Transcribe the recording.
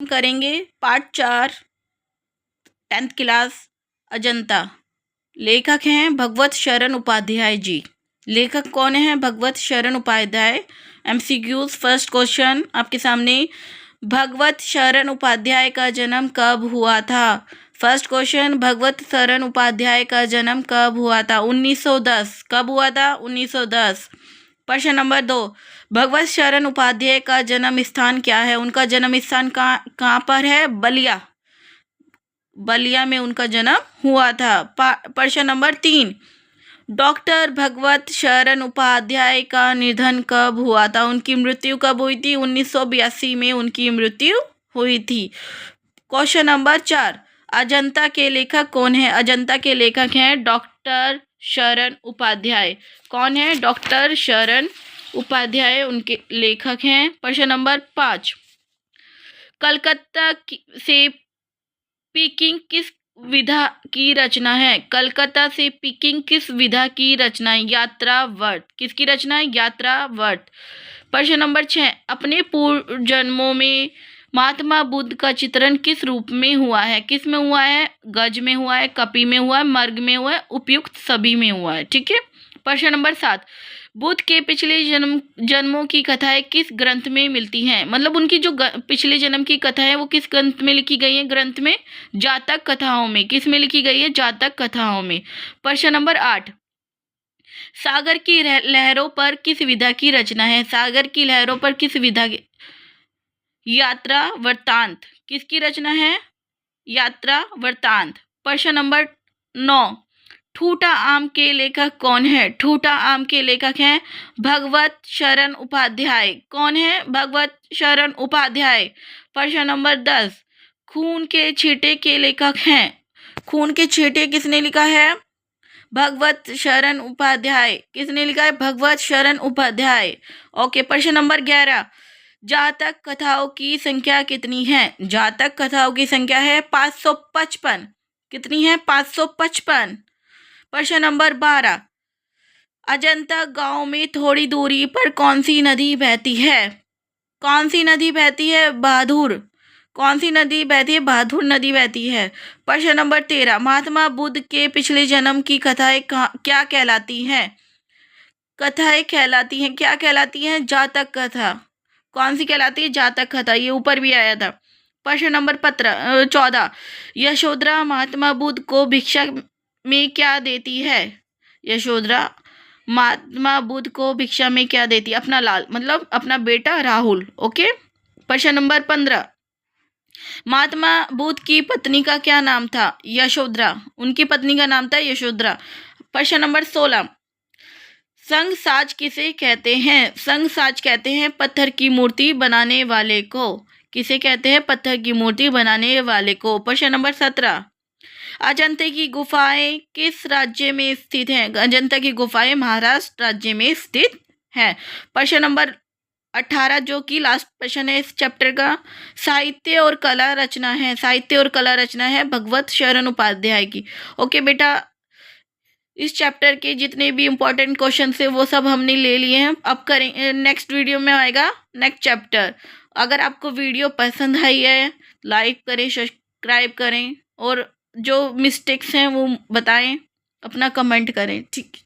करेंगे part 4 10th class Ajanta. लेखक हैं भगवत शरण उपाध्याय जी। लेखक कौन है? भगवत शरण उपाध्याय। एमसीक्यूज फर्स्ट क्वेश्चन आपके सामने, भगवत शरण उपाध्याय का जन्म कब हुआ था? फर्स्ट क्वेश्चन, भगवत शरण उपाध्याय का जन्म कब हुआ था? 1910। कब हुआ था? 1910। प्रश्न नंबर 2, भगवत शरण उपाध्याय का जन्म स्थान क्या है? उनका जन्म स्थान कहाँ पर है? बलिया। बलिया में उनका जन्म हुआ था। प्रश्न नंबर 3, डॉक्टर भगवत शरण उपाध्याय का निधन कब हुआ था? उनकी मृत्यु कब हुई थी? 1982 में उनकी मृत्यु हुई थी। क्वेश्चन नंबर 4, अजंता के लेखक कौन है? अजंता के लेखक हैं डॉक्टर शरण उपाध्याय। कौन है? डॉक्टर शरण उपाध्याय उनके लेखक हैं। प्रश्न नंबर 5, कलकत्ता से पीकिंग किस विधा की रचना है? कलकत्ता से पीकिंग किस विधा की रचना है? यात्रावर्त। किसकी रचना है? यात्रावर्त। प्रश्न नंबर 6, अपने पूर्व जन्मों में महात्मा बुद्ध का चित्रण किस रूप में हुआ है? किस में हुआ है? गज में हुआ है, कपि में हुआ है, मर्ग में हुआ है, उपयुक्त सभी में हुआ है। ठीक है। प्रश्न नंबर 7, बुद्ध के पिछले जन्मों की कथाएं किस ग्रंथ में मिलती हैं? मतलब उनकी जो पिछले जन्म की कथा है वो किस ग्रंथ में लिखी गई है? ग्रंथ में जातक कथाओं में। किस में लिखी गई है? जातक कथाओं में। प्रश्न नंबर 8, सागर की लहरों पर किस विधा की रचना है? सागर की लहरों पर किस विधा की? यात्रा वृत्तांत। किसकी रचना है? यात्रा वृत्तांत। प्रश्न नंबर 9, ठूठा आम के लेखक कौन है? ठूठा आम के लेखक हैं भगवत शरण उपाध्याय। कौन है? भगवत शरण उपाध्याय। प्रश्न नंबर 10, खून के छींटे के लेखक हैं। खून के छींटे किसने लिखा है? भगवत शरण उपाध्याय। किसने लिखा है? भगवत शरण उपाध्याय। ओके। प्रश्न नंबर 11, जातक कथाओं की संख्या कितनी है? जातक कथाओं की संख्या है 555। कितनी है? 555। प्रश्न नंबर 12, अजंता गांव में थोड़ी दूरी पर कौन सी नदी बहती है? कौन सी नदी बहती है? बहादुर। कौन सी नदी बहती है? बहादुर नदी बहती है। प्रश्न नंबर 13, महात्मा बुद्ध के पिछले जन्म की कथाएं क्या कहलाती हैं? कथाएं कहलाती हैं, क्या कहलाती हैं? जातक कथा। कौन सी कहलाती है? जातक कथा। ये ऊपर भी आया था। प्रश्न नंबर 14, यशोधरा महात्मा बुद्ध को भिक्षा में क्या देती है? यशोधरा महात्मा बुद्ध को भिक्षा में क्या देती है? अपना लाल, मतलब अपना बेटा राहुल। ओके। प्रश्न नंबर 15, महात्मा बुद्ध की पत्नी का क्या नाम था? यशोधरा। उनकी पत्नी का नाम था यशोधरा। प्रश्न नंबर 16, संग साज किसे कहते हैं? संग साज कहते हैं पत्थर की मूर्ति बनाने वाले को। किसे कहते हैं? पत्थर की मूर्ति बनाने वाले को। प्रश्न नंबर 17, अजंता की गुफाएं किस राज्य में स्थित हैं? अजंता की गुफाएं महाराष्ट्र राज्य में स्थित हैं। प्रश्न नंबर 18, जो कि लास्ट प्रश्न है इस चैप्टर का, साहित्य और कला रचना है। साहित्य और कला रचना है भगवत शरण उपाध्याय की। ओके बेटा, इस चैप्टर के जितने भी इम्पोर्टेंट क्वेश्चन है वो सब हमने ले लिए हैं। अब करें, नेक्स्ट वीडियो में आएगा नेक्स्ट चैप्टर। अगर आपको वीडियो पसंद आई है, लाइक करें, सब्सक्राइब करें और जो मिस्टेक्स हैं वो बताएं, अपना कमेंट करें। ठीक।